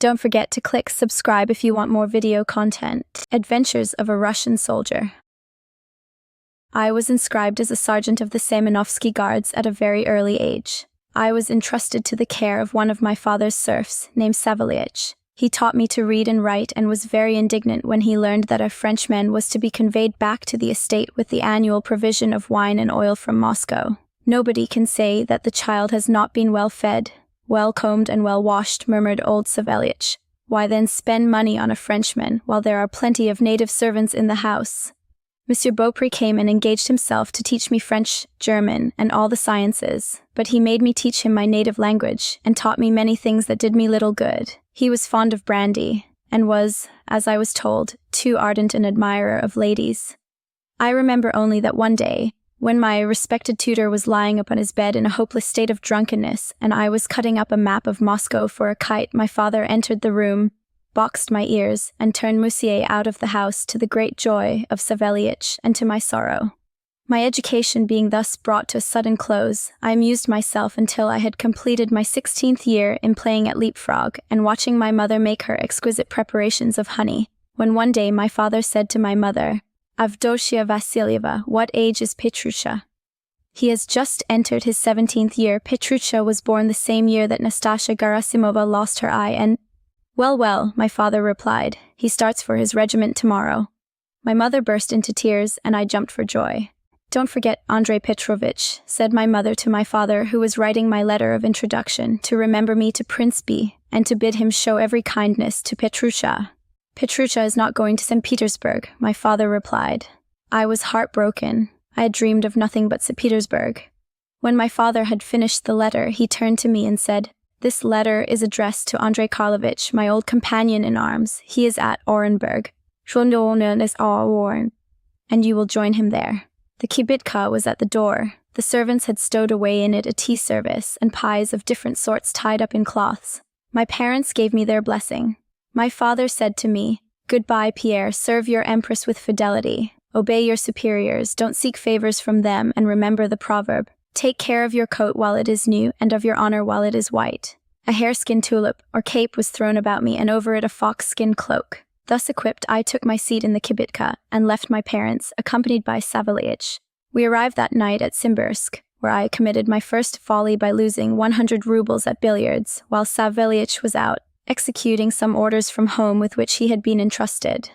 Don't forget to click subscribe if you want more video content. Adventures of a Russian Soldier. I was inscribed as a sergeant of the Semenovsky Guards at a very early age. I was entrusted to the care of one of my father's serfs, named Savéliitch. He taught me to read and write and was very indignant when he learned that a Frenchman was to be conveyed back to the estate with the annual provision of wine and oil from Moscow. Nobody can say that the child has not been well fed, well combed and well washed, murmured old Savéliitch. Why then spend money on a Frenchman while there are plenty of native servants in the house? Monsieur Beaupré came and engaged himself to teach me French, German, and all the sciences, but he made me teach him my native language and taught me many things that did me little good. He was fond of brandy, and was, as I was told, too ardent an admirer of ladies. I remember only that one day, when my respected tutor was lying upon his bed in a hopeless state of drunkenness, and I was cutting up a map of Moscow for a kite, my father entered the room, boxed my ears, and turned Monsieur out of the house, to the great joy of Savéliitch and to my sorrow. My education being thus brought to a sudden close, I amused myself until I had completed my 16th year in playing at leapfrog and watching my mother make her exquisite preparations of honey, when one day my father said to my mother, "Avdotia Vassilieva, what age is Petrusha?" "He has just entered his 17th year. Petrusha was born the same year that Nastasya Gerasimova lost her eye and—" Well, my father replied, "He starts for his regiment tomorrow." My mother burst into tears, and I jumped for joy. "Don't forget, Andrei Petrovitch," said my mother to my father, who was writing my letter of introduction, "to remember me to Prince B, and to bid him show every kindness to Petrusha." "Petrusha is not going to St. Petersburg," my father replied. I was heartbroken. I had dreamed of nothing but St. Petersburg. When my father had finished the letter, he turned to me and said, "This letter is addressed to Andrei Karlovitch, my old companion in arms. He is at Orenburg. And you will join him there." The kibitka was at the door. The servants had stowed away in it a tea service and pies of different sorts tied up in cloths. My parents gave me their blessing. My father said to me, "Goodbye, Pierre, serve your empress with fidelity. Obey your superiors, don't seek favors from them, and remember the proverb, take care of your coat while it is new, and of your honor while it is white." A hareskin tulip, or cape, was thrown about me, and over it a fox-skin cloak. Thus equipped, I took my seat in the kibitka, and left my parents, accompanied by Savéliitch. We arrived that night at Simbirsk, where I committed my first folly by losing 100 rubles at billiards, while Savéliitch was out, executing some orders from home with which he had been entrusted.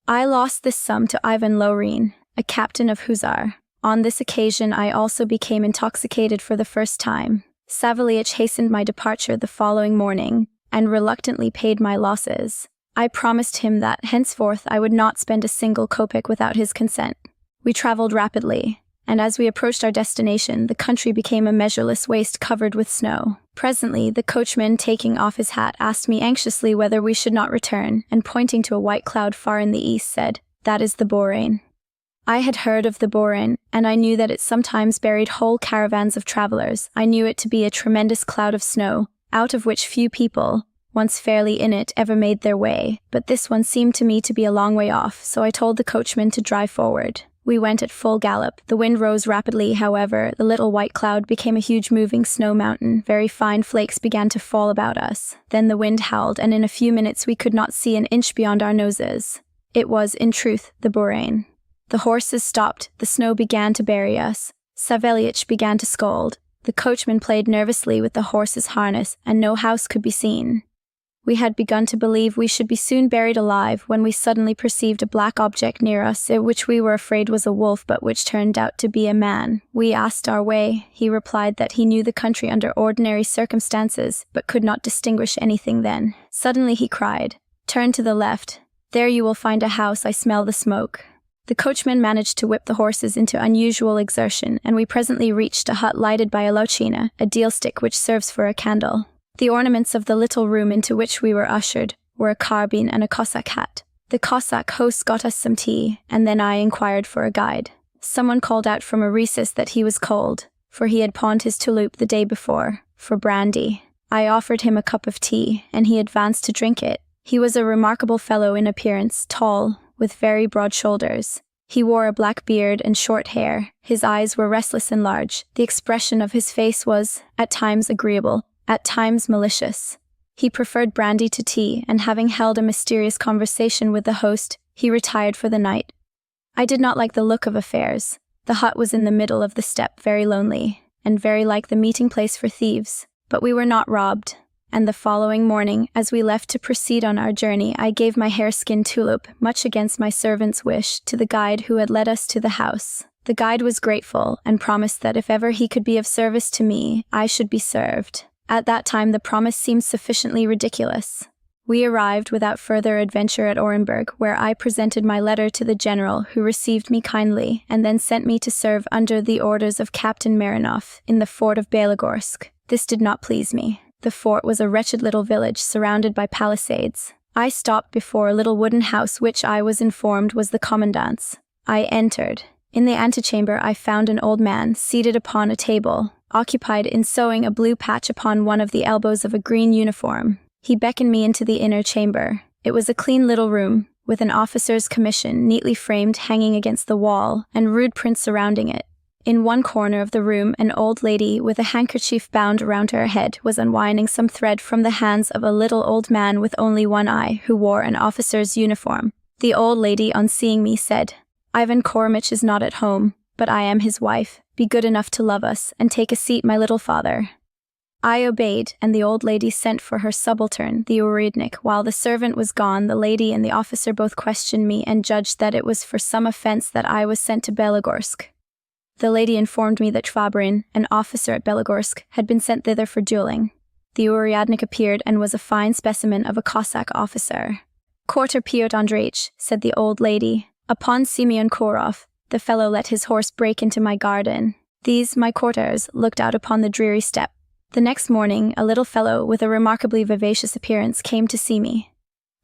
I lost this sum to Ivan Lorin, a captain of hussar. On this occasion I also became intoxicated for the first time. Savéliitch hastened my departure the following morning, and reluctantly paid my losses. I promised him that henceforth I would not spend a single kopeck without his consent. We traveled rapidly, and as we approached our destination, the country became a measureless waste covered with snow. Presently, the coachman, taking off his hat, asked me anxiously whether we should not return, and pointing to a white cloud far in the east, said, "That is the Borain." I had heard of the Borain, and I knew that it sometimes buried whole caravans of travelers. I knew it to be a tremendous cloud of snow, out of which few people, once fairly in it, ever made their way, but this one seemed to me to be a long way off, so I told the coachman to drive forward. We went at full gallop. The wind rose rapidly, however. The little white cloud became a huge moving snow mountain. Very fine flakes began to fall about us. Then the wind howled, and in a few minutes we could not see an inch beyond our noses. It was, in truth, the Borain. The horses stopped. The snow began to bury us. Savéliitch began to scold. The coachman played nervously with the horse's harness, and no house could be seen. We had begun to believe we should be soon buried alive when we suddenly perceived a black object near us, which we were afraid was a wolf, but which turned out to be a man. We asked our way. He replied that he knew the country under ordinary circumstances, but could not distinguish anything then. Suddenly he cried, "Turn to the left. There you will find a house. I smell the smoke." The coachman managed to whip the horses into unusual exertion, and we presently reached a hut lighted by a locina, a deal stick which serves for a candle. The ornaments of the little room into which we were ushered were a carbine and a Cossack hat. The Cossack host got us some tea, and then I inquired for a guide. Someone called out from a recess that he was cold, for he had pawned his touloup the day before, for brandy. I offered him a cup of tea, and he advanced to drink it. He was a remarkable fellow in appearance, tall, with very broad shoulders. He wore a black beard and short hair. His eyes were restless and large. The expression of his face was, at times agreeable, at times malicious. He preferred brandy to tea, and having held a mysterious conversation with the host, he retired for the night. I did not like the look of affairs. The hut was in the middle of the steppe, very lonely, and very like the meeting place for thieves. But we were not robbed. And the following morning, as we left to proceed on our journey, I gave my hareskin tulip, much against my servant's wish, to the guide who had led us to the house. The guide was grateful, and promised that if ever he could be of service to me, I should be served. At that time the promise seemed sufficiently ridiculous. We arrived without further adventure at Orenburg, where I presented my letter to the general, who received me kindly, and then sent me to serve under the orders of Captain Marinoff in the fort of Belogorsk. This did not please me. The fort was a wretched little village surrounded by palisades. I stopped before a little wooden house which I was informed was the commandant's. I entered. In the antechamber I found an old man seated upon a table, occupied in sewing a blue patch upon one of the elbows of a green uniform. He beckoned me into the inner chamber. It was a clean little room, with an officer's commission neatly framed hanging against the wall, and rude prints surrounding it. In one corner of the room, an old lady with a handkerchief bound around her head was unwinding some thread from the hands of a little old man with only one eye, who wore an officer's uniform. The old lady, on seeing me, said, "Ivan Koromich is not at home, but I am his wife. Be good enough to love us, and take a seat, my little father." I obeyed, and the old lady sent for her subaltern, the urednik. While the servant was gone, the lady and the officer both questioned me and judged that it was for some offense that I was sent to Belogorsk. The lady informed me that Shvabrin, an officer at Belogorsk, had been sent thither for dueling. The urednik appeared and was a fine specimen of a Cossack officer. "Quarter Pyotr Andreich," said the old lady. "Upon Simeon Korov, the fellow let his horse break into my garden. These, my quarters, looked out upon the dreary steppe. The next morning, a little fellow with a remarkably vivacious appearance came to see me.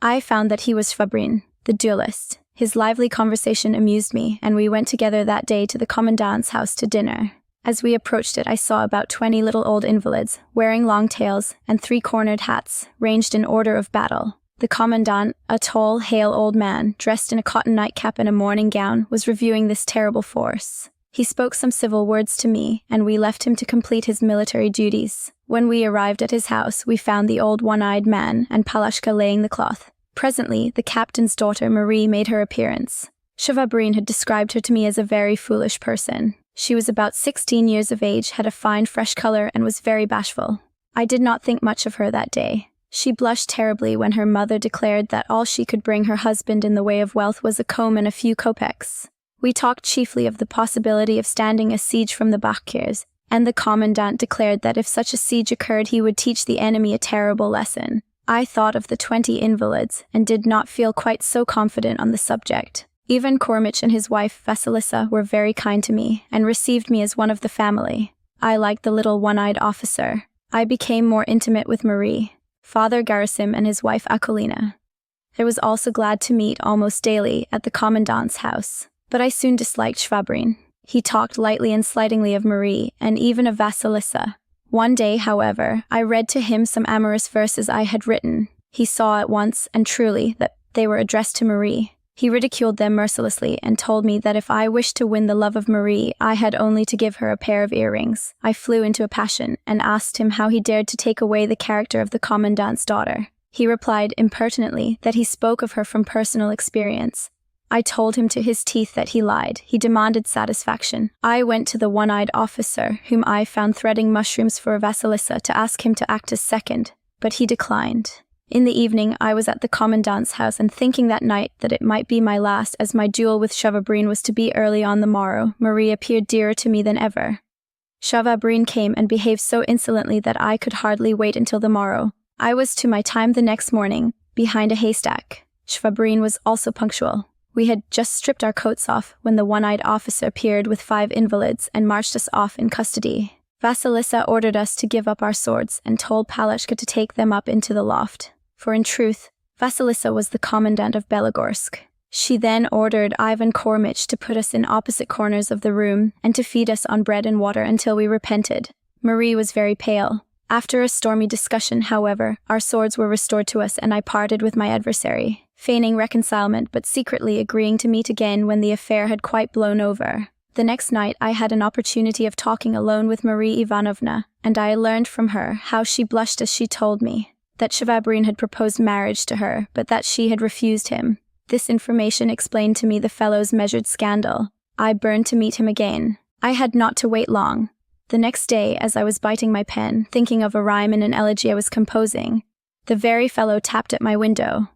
I found that he was Shvabrin, the duelist. His lively conversation amused me, and we went together that day to the commandant's house to dinner. As we approached it, I saw about 20 little old invalids, wearing long tails and three-cornered hats, ranged in order of battle. The commandant, a tall, hale old man, dressed in a cotton nightcap and a morning gown, was reviewing this terrible force. He spoke some civil words to me, and we left him to complete his military duties. When we arrived at his house, we found the old one-eyed man and Palashka laying the cloth. Presently, the captain's daughter, Marie, made her appearance. Shvabrin had described her to me as a very foolish person. She was about 16 years of age, had a fine, fresh color, and was very bashful. I did not think much of her that day. She blushed terribly when her mother declared that all she could bring her husband in the way of wealth was a comb and a few kopecks. We talked chiefly of the possibility of standing a siege from the Bakirs, and the commandant declared that if such a siege occurred he would teach the enemy a terrible lesson. I thought of the 20 invalids, and did not feel quite so confident on the subject. Ivan Koromich and his wife Vasilisa were very kind to me, and received me as one of the family. I liked the little one-eyed officer. I became more intimate with Marie, Father Garasim and his wife Akolina. I was also glad to meet almost daily at the commandant's house. But I soon disliked Shvabrin. He talked lightly and slightingly of Marie, and even of Vasilisa. One day, however, I read to him some amorous verses I had written. He saw at once, and truly, that they were addressed to Marie. He ridiculed them mercilessly, and told me that if I wished to win the love of Marie, I had only to give her a pair of earrings. I flew into a passion, and asked him how he dared to take away the character of the commandant's daughter. He replied impertinently that he spoke of her from personal experience. I told him to his teeth that he lied. He demanded satisfaction. I went to the one-eyed officer, whom I found threading mushrooms for Vasilisa, to ask him to act as second, but he declined. In the evening, I was at the commandant's house, and thinking that night that it might be my last, as my duel with Shvabrin was to be early on the morrow, Marie appeared dearer to me than ever. Shvabrin came and behaved so insolently that I could hardly wait until the morrow. I was to my time the next morning, behind a haystack. Shvabrin was also punctual. We had just stripped our coats off when the one-eyed officer appeared with 5 invalids and marched us off in custody. Vasilisa ordered us to give up our swords and told Palashka to take them up into the loft. For in truth, Vasilisa was the commandant of Belogorsk. She then ordered Ivan Koromich to put us in opposite corners of the room and to feed us on bread and water until we repented. Marie was very pale. After a stormy discussion, however, our swords were restored to us, and I parted with my adversary, feigning reconcilement but secretly agreeing to meet again when the affair had quite blown over. The next night I had an opportunity of talking alone with Marie Ivanovna, and I learned from her how she blushed as she told me that Shavabrine had proposed marriage to her, but that she had refused him. This information explained to me the fellow's measured scandal. I burned to meet him again. I had not to wait long. The next day, as I was biting my pen, thinking of a rhyme in an elegy I was composing, the very fellow tapped at my window.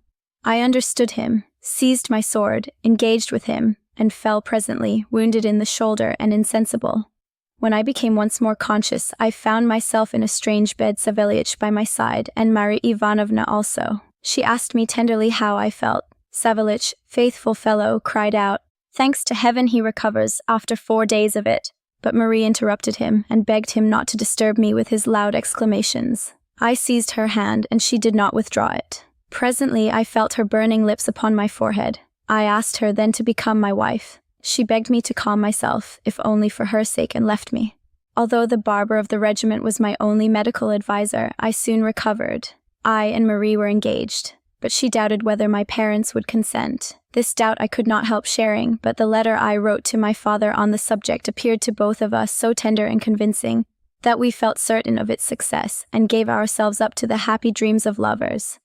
I understood him, seized my sword, engaged with him, and fell presently, wounded in the shoulder and insensible. When I became once more conscious, I found myself in a strange bed, Savéliitch by my side, and Marie Ivanovna also. She asked me tenderly how I felt. Savéliitch, faithful fellow, cried out, "Thanks to heaven he recovers, after 4 days of it." But Marie interrupted him, and begged him not to disturb me with his loud exclamations. I seized her hand, and she did not withdraw it. Presently I felt her burning lips upon my forehead. I asked her then to become my wife. She begged me to calm myself, if only for her sake, and left me. Although the barber of the regiment was my only medical adviser, I soon recovered. I and Marie were engaged, but she doubted whether my parents would consent. This doubt I could not help sharing, but the letter I wrote to my father on the subject appeared to both of us so tender and convincing that we felt certain of its success, and gave ourselves up to the happy dreams of lovers.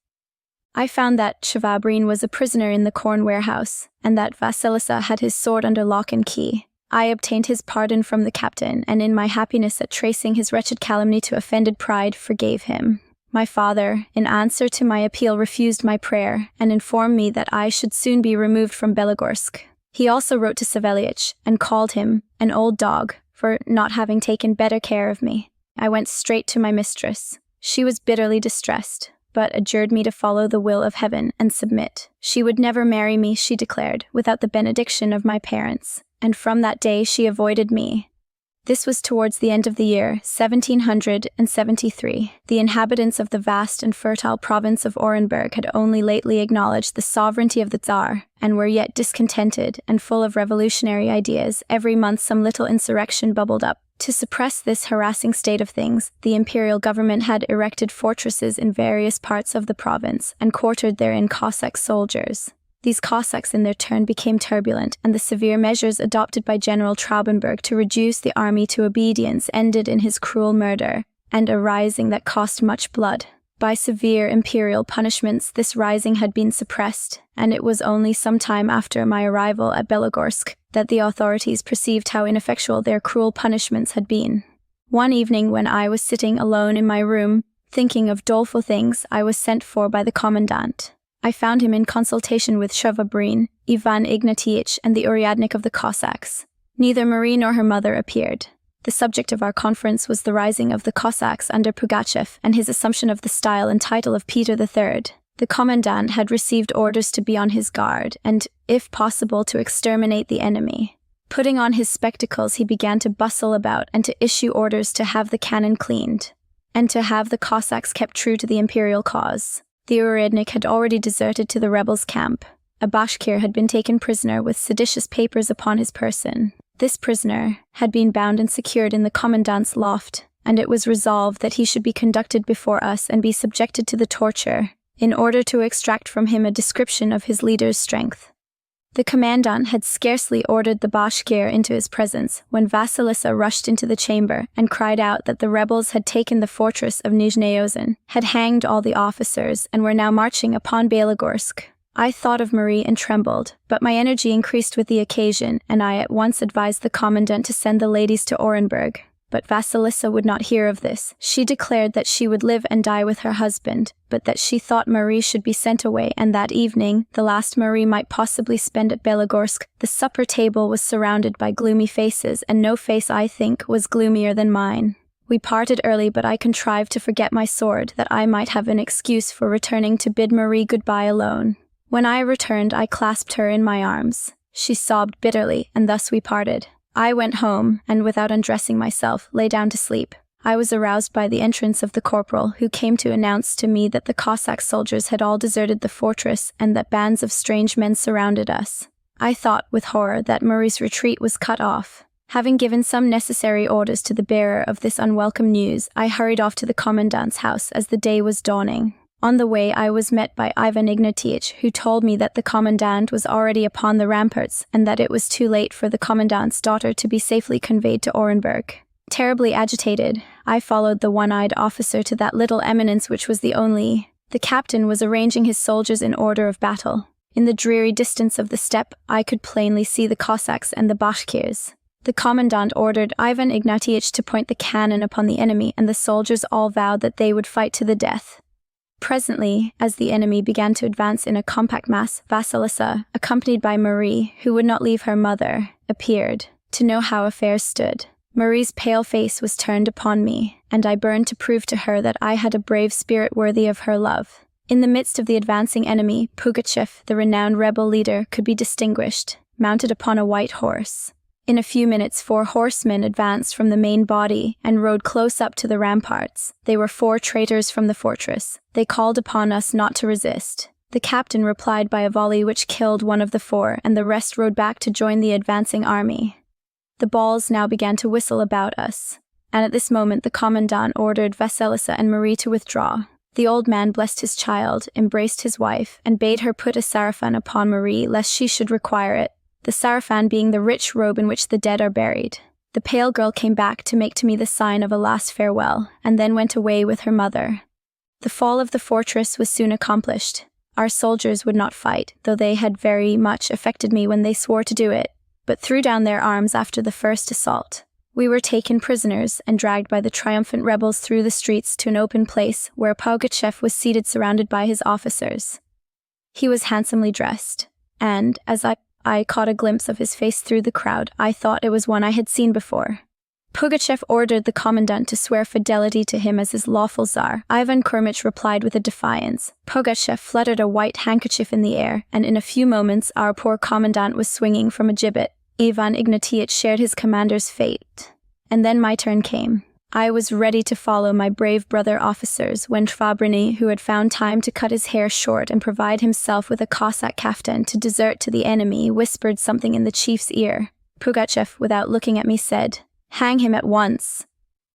I found that Shavabrine was a prisoner in the corn warehouse, and that Vasilisa had his sword under lock and key. I obtained his pardon from the captain, and in my happiness at tracing his wretched calumny to offended pride, forgave him. My father, in answer to my appeal, refused my prayer, and informed me that I should soon be removed from Belogorsk. He also wrote to Savéliitch, and called him an old dog, for not having taken better care of me. I went straight to my mistress. She was bitterly distressed, but adjured me to follow the will of heaven and submit. She would never marry me, she declared, without the benediction of my parents, and from that day she avoided me. This was towards the end of the year 1773. The inhabitants of the vast and fertile province of Orenburg had only lately acknowledged the sovereignty of the Tsar, and were yet discontented and full of revolutionary ideas. Every month some little insurrection bubbled up. To suppress this harassing state of things, the imperial government had erected fortresses in various parts of the province, and quartered therein Cossack soldiers. These Cossacks in their turn became turbulent, and the severe measures adopted by General Traubenberg to reduce the army to obedience ended in his cruel murder, and a rising that cost much blood. By severe imperial punishments this rising had been suppressed, and it was only some time after my arrival at Belogorsk that the authorities perceived how ineffectual their cruel punishments had been. One evening when I was sitting alone in my room, thinking of doleful things, I was sent for by the commandant. I found him in consultation with Shavabrine, Ivan Ignatievich, and the Uryadnik of the Cossacks. Neither Marie nor her mother appeared. The subject of our conference was the rising of the Cossacks under Pugachev and his assumption of the style and title of Peter III. The commandant had received orders to be on his guard and, if possible, to exterminate the enemy. Putting on his spectacles, he began to bustle about and to issue orders to have the cannon cleaned, and to have the Cossacks kept true to the imperial cause. The Uryadnik had already deserted to the rebels' camp. A Bashkir had been taken prisoner with seditious papers upon his person. This prisoner had been bound and secured in the commandant's loft, and it was resolved that he should be conducted before us and be subjected to the torture, in order to extract from him a description of his leader's strength. The commandant had scarcely ordered the Bashkir into his presence when Vasilisa rushed into the chamber and cried out that the rebels had taken the fortress of Nizhny Ozan, had hanged all the officers, and were now marching upon Belogorsk. I thought of Marie and trembled, but my energy increased with the occasion, and I at once advised the commandant to send the ladies to Orenburg. But Vasilisa would not hear of this. She declared that she would live and die with her husband, but that she thought Marie should be sent away, and that evening, the last Marie might possibly spend at Belogorsk. The supper table was surrounded by gloomy faces, and no face, I think, was gloomier than mine. We parted early, but I contrived to forget my sword, that I might have an excuse for returning to bid Marie goodbye alone. When I returned, I clasped her in my arms. She sobbed bitterly, and thus we parted. I went home, and without undressing myself, lay down to sleep. I was aroused by the entrance of the corporal, who came to announce to me that the Cossack soldiers had all deserted the fortress, and that bands of strange men surrounded us. I thought, with horror, that Marie's retreat was cut off. Having given some necessary orders to the bearer of this unwelcome news, I hurried off to the commandant's house as the day was dawning. On the way, I was met by Ivan Ignatievich, who told me that the commandant was already upon the ramparts, and that it was too late for the commandant's daughter to be safely conveyed to Orenburg. Terribly agitated, I followed the one-eyed officer to that little eminence which was the only. The captain was arranging his soldiers in order of battle. In the dreary distance of the steppe, I could plainly see the Cossacks and the Bashkirs. The commandant ordered Ivan Ignatievich to point the cannon upon the enemy, and the soldiers all vowed that they would fight to the death. Presently, as the enemy began to advance in a compact mass, Vasilisa, accompanied by Marie, who would not leave her mother, appeared, to know how affairs stood. Marie's pale face was turned upon me, and I burned to prove to her that I had a brave spirit worthy of her love. In the midst of the advancing enemy, Pugachev, the renowned rebel leader, could be distinguished, mounted upon a white horse. In a few minutes 4 horsemen advanced from the main body and rode close up to the ramparts. They were 4 traitors from the fortress. They called upon us not to resist. The captain replied by a volley which killed one of the 4, and the rest rode back to join the advancing army. The balls now began to whistle about us, and at this moment the commandant ordered Vasilisa and Marie to withdraw. The old man blessed his child, embraced his wife, and bade her put a sarafan upon Marie lest she should require it, the sarafan being the rich robe in which the dead are buried. The pale girl came back to make to me the sign of a last farewell, and then went away with her mother. The fall of the fortress was soon accomplished. Our soldiers would not fight, though they had very much affected me when they swore to do it, but threw down their arms after the first assault. We were taken prisoners and dragged by the triumphant rebels through the streets to an open place where Pugachev was seated surrounded by his officers. He was handsomely dressed, and, as I caught a glimpse of his face through the crowd, I thought it was one I had seen before. Pugachev ordered the commandant to swear fidelity to him as his lawful Tsar. Ivan Kurmich replied with a defiance. Pugachev fluttered a white handkerchief in the air, and in a few moments our poor commandant was swinging from a gibbet. Ivan Ignatievich shared his commander's fate. And then my turn came. I was ready to follow my brave brother officers when Tvabrini, who had found time to cut his hair short and provide himself with a Cossack kaftan to desert to the enemy, whispered something in the chief's ear. Pugachev, without looking at me, said, "Hang him at once."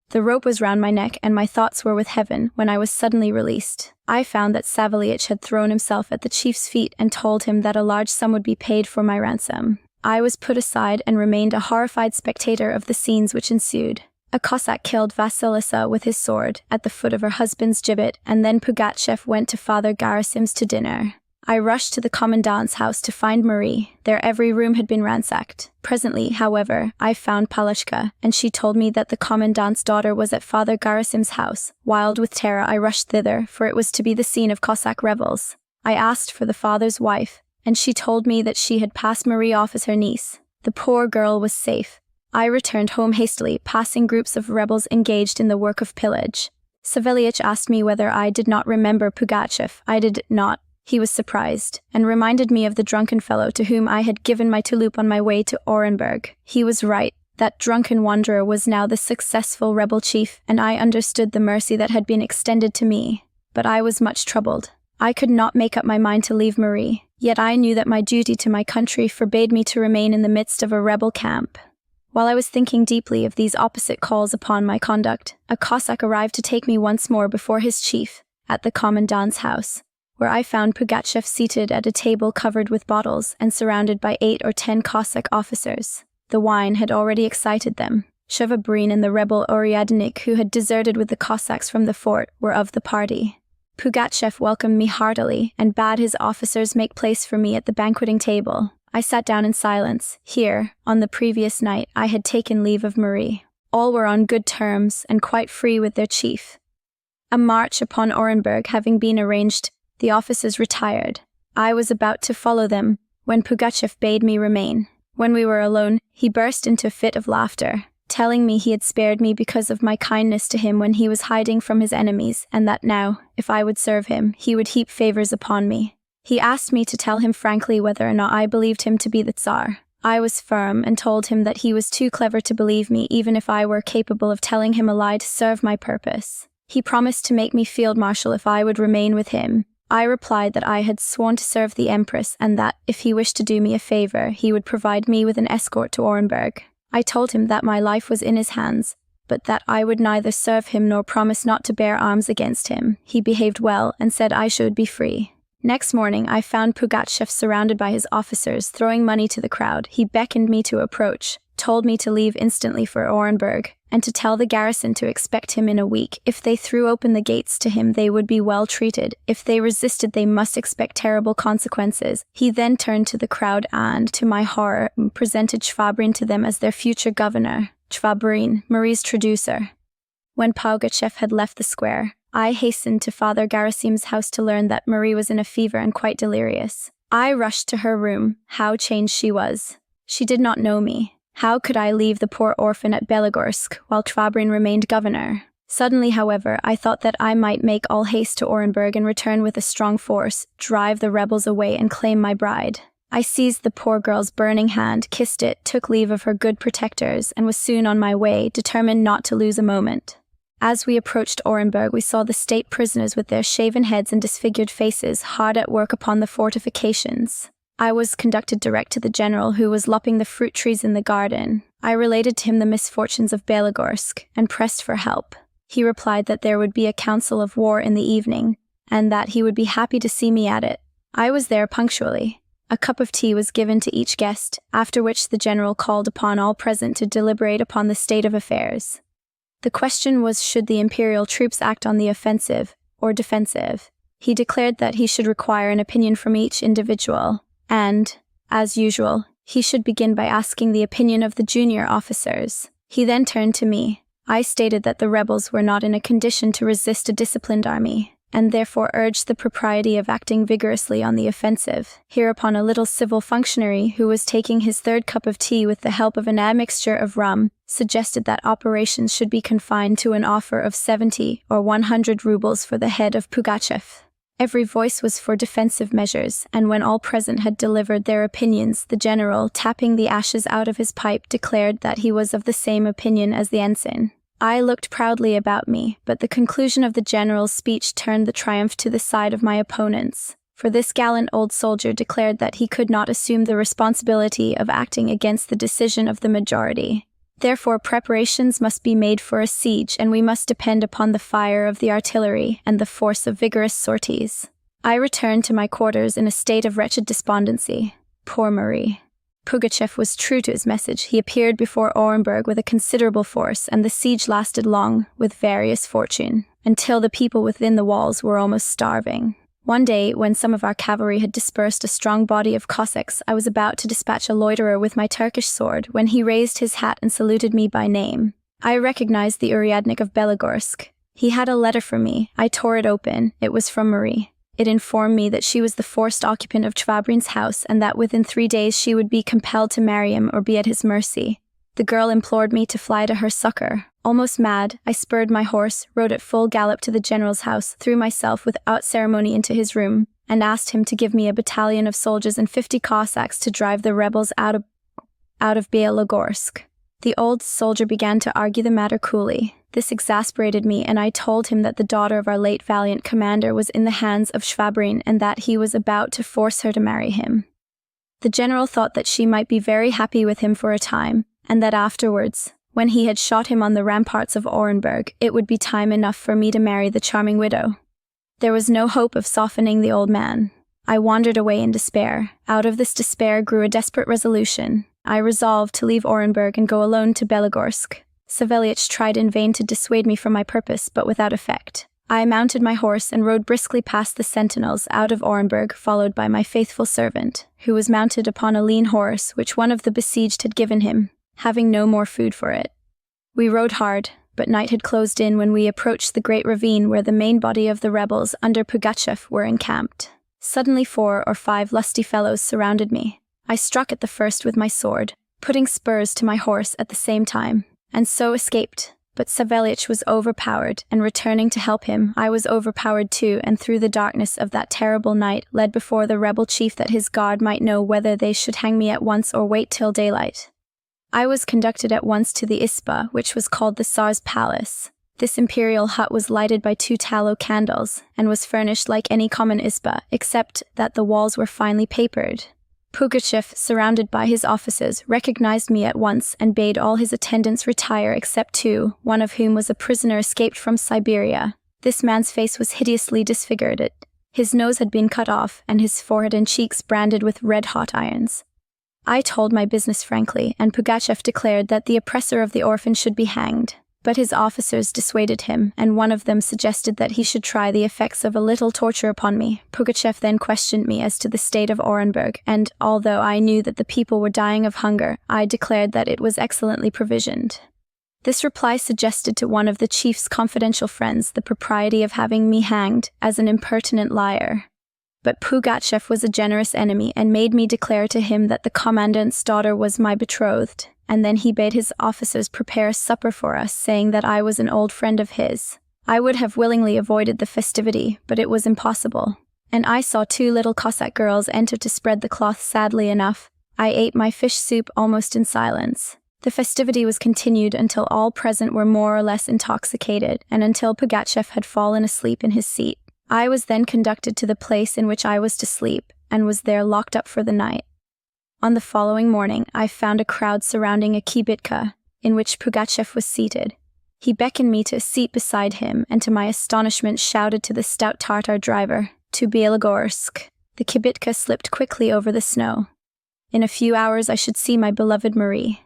The rope was round my neck, and my thoughts were with heaven when I was suddenly released. I found that Savelich had thrown himself at the chief's feet and told him that a large sum would be paid for my ransom. I was put aside and remained a horrified spectator of the scenes which ensued. A Cossack killed Vasilisa with his sword at the foot of her husband's gibbet, and then Pugachev went to Father Garasim's to dinner. I rushed to the commandant's house to find Marie. Their every room had been ransacked. Presently, however, I found Palashka, and she told me that the commandant's daughter was at Father Garasim's house. Wild with terror, I rushed thither, for it was to be the scene of Cossack revels. I asked for the father's wife, and she told me that she had passed Marie off as her niece. The poor girl was safe. I returned home hastily, passing groups of rebels engaged in the work of pillage. Savelich asked me whether I did not remember Pugachev. I did not. He was surprised, and reminded me of the drunken fellow to whom I had given my touloup on my way to Orenburg. He was right. That drunken wanderer was now the successful rebel chief, and I understood the mercy that had been extended to me. But I was much troubled. I could not make up my mind to leave Marie, yet I knew that my duty to my country forbade me to remain in the midst of a rebel camp. While I was thinking deeply of these opposite calls upon my conduct, a Cossack arrived to take me once more before his chief, at the commandant's house, where I found Pugachev seated at a table covered with bottles and surrounded by 8 or 10 Cossack officers. The wine had already excited them. Shevabrin and the rebel Oryadnik, who had deserted with the Cossacks from the fort, were of the party. Pugachev welcomed me heartily and bade his officers make place for me at the banqueting table. I sat down in silence. Here, on the previous night, I had taken leave of Marie. All were on good terms and quite free with their chief. A march upon Orenburg having been arranged, the officers retired. I was about to follow them when Pugachev bade me remain. When we were alone, he burst into a fit of laughter, telling me he had spared me because of my kindness to him when he was hiding from his enemies, and that now, if I would serve him, he would heap favors upon me. He asked me to tell him frankly whether or not I believed him to be the Tsar. I was firm and told him that he was too clever to believe me even if I were capable of telling him a lie to serve my purpose. He promised to make me field marshal if I would remain with him. I replied that I had sworn to serve the Empress and that, if he wished to do me a favor, he would provide me with an escort to Orenburg. I told him that my life was in his hands, but that I would neither serve him nor promise not to bear arms against him. He behaved well and said I should be free. Next morning, I found Pugachev surrounded by his officers, throwing money to the crowd. He beckoned me to approach. told me to leave instantly for Orenburg, and to tell the garrison to expect him in a week. If they threw open the gates to him, they would be well treated. If they resisted, they must expect terrible consequences. He then turned to the crowd and, to my horror, presented Schwabrin to them as their future governor. Schwabrin, Marie's traducer. When Pugachev had left the square, I hastened to Father Garasim's house to learn that Marie was in a fever and quite delirious. I rushed to her room. How changed she was! She did not know me. How could I leave the poor orphan at Belogorsk while Schwabrin remained governor? Suddenly, however, I thought that I might make all haste to Orenburg and return with a strong force, drive the rebels away and claim my bride. I seized the poor girl's burning hand, kissed it, took leave of her good protectors, and was soon on my way, determined not to lose a moment. As we approached Orenburg, we saw the state prisoners with their shaven heads and disfigured faces hard at work upon the fortifications. I was conducted direct to the general, who was lopping the fruit trees in the garden. I related to him the misfortunes of Belogorsk and pressed for help. He replied that there would be a council of war in the evening, and that he would be happy to see me at it. I was there punctually. A cup of tea was given to each guest, after which the general called upon all present to deliberate upon the state of affairs. The question was, should the imperial troops act on the offensive or defensive? He declared that he should require an opinion from each individual, and, as usual, he should begin by asking the opinion of the junior officers. He then turned to me. I stated that the rebels were not in a condition to resist a disciplined army, and therefore urged the propriety of acting vigorously on the offensive. Hereupon a little civil functionary, who was taking his third cup of tea with the help of an admixture of rum, suggested that operations should be confined to an offer of 70 or 100 rubles for the head of Pugachev. Every voice was for defensive measures, and when all present had delivered their opinions, the general, tapping the ashes out of his pipe, declared that he was of the same opinion as the ensign. I looked proudly about me, but the conclusion of the general's speech turned the triumph to the side of my opponents, for this gallant old soldier declared that he could not assume the responsibility of acting against the decision of the majority. Therefore, preparations must be made for a siege, and we must depend upon the fire of the artillery and the force of vigorous sorties. I returned to my quarters in a state of wretched despondency. Poor Marie. Pugachev was true to his message. He appeared before Orenburg with a considerable force, and the siege lasted long, with various fortune, until the people within the walls were almost starving. One day, when some of our cavalry had dispersed a strong body of Cossacks, I was about to dispatch a loiterer with my Turkish sword, when he raised his hat and saluted me by name. I recognized the Uryadnik of Belogorsk. He had a letter for me. I tore it open. It was from Marie. It informed me that she was the forced occupant of Schwabrin's house, and that within 3 days she would be compelled to marry him or be at his mercy. The girl implored me to fly to her succor. Almost mad, I spurred my horse, rode at full gallop to the general's house, threw myself without ceremony into his room, and asked him to give me a battalion of soldiers and 50 Cossacks to drive the rebels out of Belogorsk. The old soldier began to argue the matter coolly. This exasperated me, and I told him that the daughter of our late valiant commander was in the hands of Schwabrin, and that he was about to force her to marry him. The general thought that she might be very happy with him for a time, and that afterwards, when he had shot him on the ramparts of Orenburg, it would be time enough for me to marry the charming widow. There was no hope of softening the old man. I wandered away in despair. Out of this despair grew a desperate resolution. I resolved to leave Orenburg and go alone to Belogorsk. Savéliitch tried in vain to dissuade me from my purpose, but without effect. I mounted my horse and rode briskly past the sentinels out of Orenburg, followed by my faithful servant, who was mounted upon a lean horse which one of the besieged had given him, having no more food for it. We rode hard, but night had closed in when we approached the great ravine where the main body of the rebels under Pugachev were encamped. Suddenly 4 or 5 lusty fellows surrounded me. I struck at the first with my sword, putting spurs to my horse at the same time, and so escaped. But Savéliitch was overpowered, and returning to help him, I was overpowered too, and through the darkness of that terrible night led before the rebel chief that his guard might know whether they should hang me at once or wait till daylight. I was conducted at once to the Isba, which was called the Tsar's palace. This imperial hut was lighted by 2 tallow candles, and was furnished like any common Isba, except that the walls were finely papered. Pugachev, surrounded by his officers, recognized me at once and bade all his attendants retire except 2, one of whom was a prisoner escaped from Siberia. This man's face was hideously disfigured. His nose had been cut off, and his forehead and cheeks branded with red-hot irons. I told my business frankly, and Pugachev declared that the oppressor of the orphan should be hanged. But his officers dissuaded him, and one of them suggested that he should try the effects of a little torture upon me. Pugachev then questioned me as to the state of Orenburg, and although I knew that the people were dying of hunger, I declared that it was excellently provisioned. This reply suggested to one of the chief's confidential friends the propriety of having me hanged as an impertinent liar. But Pugachev was a generous enemy and made me declare to him that the commandant's daughter was my betrothed, and then he bade his officers prepare a supper for us, saying that I was an old friend of his. I would have willingly avoided the festivity, but it was impossible. And I saw 2 little Cossack girls enter to spread the cloth. Sadly enough, I ate my fish soup almost in silence. The festivity was continued until all present were more or less intoxicated, and until Pugachev had fallen asleep in his seat. I was then conducted to the place in which I was to sleep, and was there locked up for the night. On the following morning, I found a crowd surrounding a kibitka, in which Pugachev was seated. He beckoned me to a seat beside him, and to my astonishment shouted to the stout Tartar driver, "To Bielogorsk." The kibitka slipped quickly over the snow. In a few hours I should see my beloved Marie.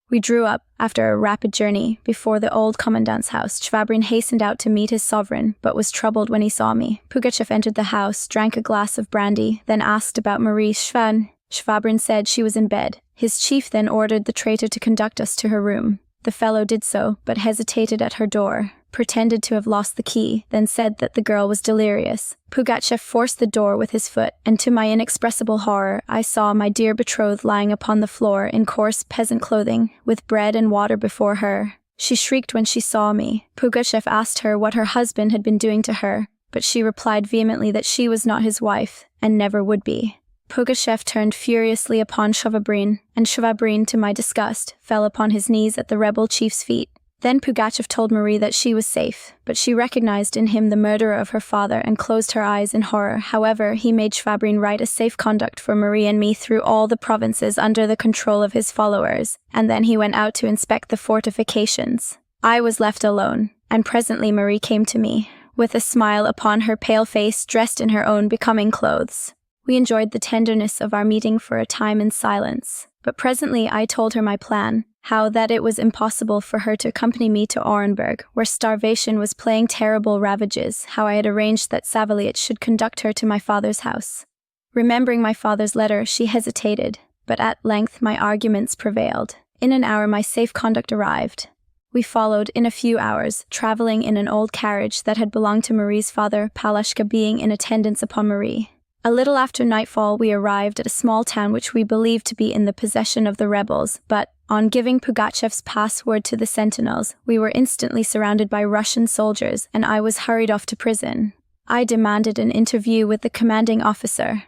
We drew up, after a rapid journey, before the old commandant's house. Shvabrin hastened out to meet his sovereign, but was troubled when he saw me. Pugachev entered the house, drank a glass of brandy, then asked about Marie Shvabrin said she was in bed. His chief then ordered the traitor to conduct us to her room. The fellow did so, but hesitated at her door, pretended to have lost the key, then said that the girl was delirious. Pugachev forced the door with his foot, and to my inexpressible horror, I saw my dear betrothed lying upon the floor in coarse peasant clothing, with bread and water before her. She shrieked when she saw me. Pugachev asked her what her husband had been doing to her, but she replied vehemently that she was not his wife, and never would be. Pugachev turned furiously upon Shvabrin, and Shvabrin, to my disgust, fell upon his knees at the rebel chief's feet. Then Pugachev told Marie that she was safe, but she recognized in him the murderer of her father and closed her eyes in horror. However, he made Shvabrin write a safe conduct for Marie and me through all the provinces under the control of his followers, and then he went out to inspect the fortifications. I was left alone, and presently Marie came to me, with a smile upon her pale face, dressed in her own becoming clothes. We enjoyed the tenderness of our meeting for a time in silence, but presently I told her my plan, how that it was impossible for her to accompany me to Orenburg, where starvation was playing terrible ravages, how I had arranged that Savaliet should conduct her to my father's house. Remembering my father's letter, she hesitated, but at length my arguments prevailed. In an hour my safe conduct arrived. We followed in a few hours, traveling in an old carriage that had belonged to Marie's father, Palashka being in attendance upon Marie. A little after nightfall we arrived at a small town which we believed to be in the possession of the rebels, but, on giving Pugachev's password to the sentinels, we were instantly surrounded by Russian soldiers, and I was hurried off to prison. I demanded an interview with the commanding officer,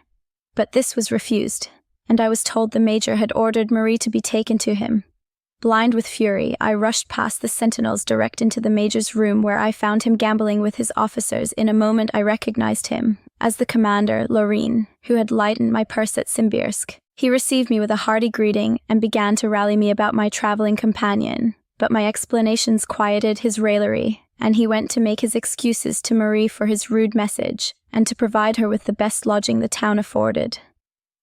but this was refused, and I was told the major had ordered Marie to be taken to him. Blind with fury, I rushed past the sentinels direct into the major's room, where I found him gambling with his officers. In a moment I recognized him as the commander, Lorine, who had lightened my purse at Simbirsk. He received me with a hearty greeting and began to rally me about my traveling companion, but my explanations quieted his raillery, and he went to make his excuses to Marie for his rude message, and to provide her with the best lodging the town afforded.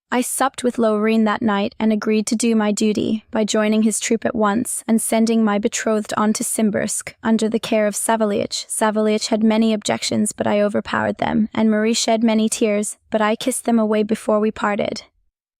I supped with Lorine that night and agreed to do my duty by joining his troop at once and sending my betrothed on to Simbirsk under the care of Savaliet. Savaliet had many objections, but I overpowered them, and Marie shed many tears, but I kissed them away before we parted.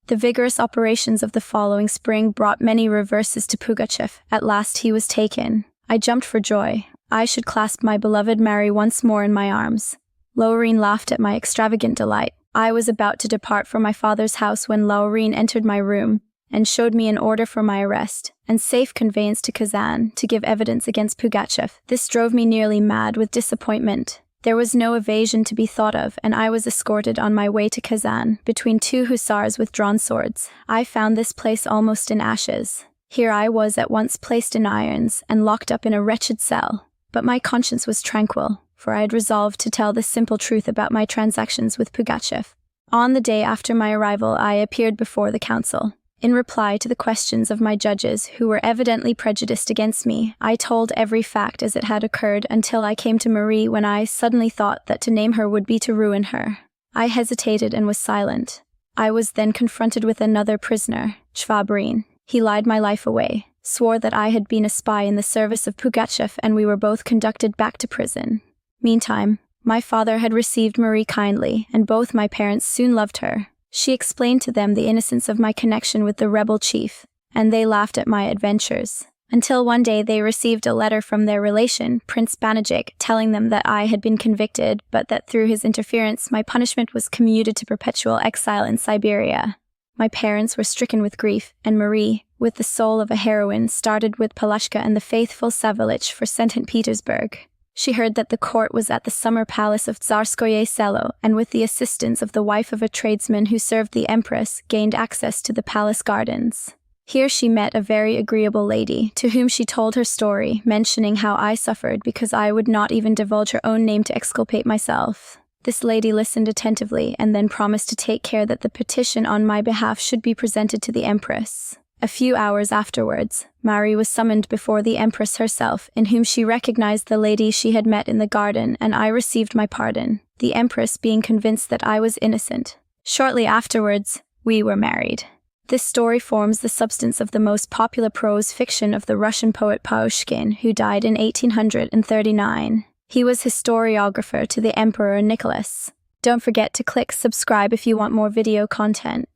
The vigorous operations of the following spring brought many reverses to Pugachev. At last he was taken. I jumped for joy. I should clasp my beloved Marie once more in my arms. Lorine laughed at my extravagant delight. I was about to depart for my father's house when Lorine entered my room and showed me an order for my arrest and safe conveyance to Kazan to give evidence against Pugachev. This drove me nearly mad with disappointment. There was no evasion to be thought of, and I was escorted on my way to Kazan between 2 hussars with drawn swords. I found this place almost in ashes. Here I was at once placed in irons and locked up in a wretched cell, but my conscience was tranquil, for I had resolved to tell the simple truth about my transactions with Pugachev. On the day after my arrival, I appeared before the council. In reply to the questions of my judges, who were evidently prejudiced against me, I told every fact as it had occurred until I came to Marie, when I suddenly thought that to name her would be to ruin her. I hesitated and was silent. I was then confronted with another prisoner, Chvabrine. He lied my life away, swore that I had been a spy in the service of Pugachev, and we were both conducted back to prison. Meantime, my father had received Marie kindly, and both my parents soon loved her. She explained to them the innocence of my connection with the rebel chief, and they laughed at my adventures. Until one day they received a letter from their relation, Prince Banijik, telling them that I had been convicted, but that through his interference my punishment was commuted to perpetual exile in Siberia. My parents were stricken with grief, and Marie, with the soul of a heroine, started with Palashka and the faithful Savelich for St. Petersburg. She heard that the court was at the summer palace of Tsarskoye Selo, and with the assistance of the wife of a tradesman who served the empress, gained access to the palace gardens. Here she met a very agreeable lady, to whom she told her story, mentioning how I suffered because I would not even divulge her own name to exculpate myself. This lady listened attentively and then promised to take care that the petition on my behalf should be presented to the empress. A few hours afterwards, Marie was summoned before the empress herself, in whom she recognized the lady she had met in the garden, and I received my pardon, the empress being convinced that I was innocent. Shortly afterwards, we were married. This story forms the substance of the most popular prose fiction of the Russian poet Pushkin, who died in 1839. He was historiographer to the Emperor Nicholas. Don't forget to click subscribe if you want more video content.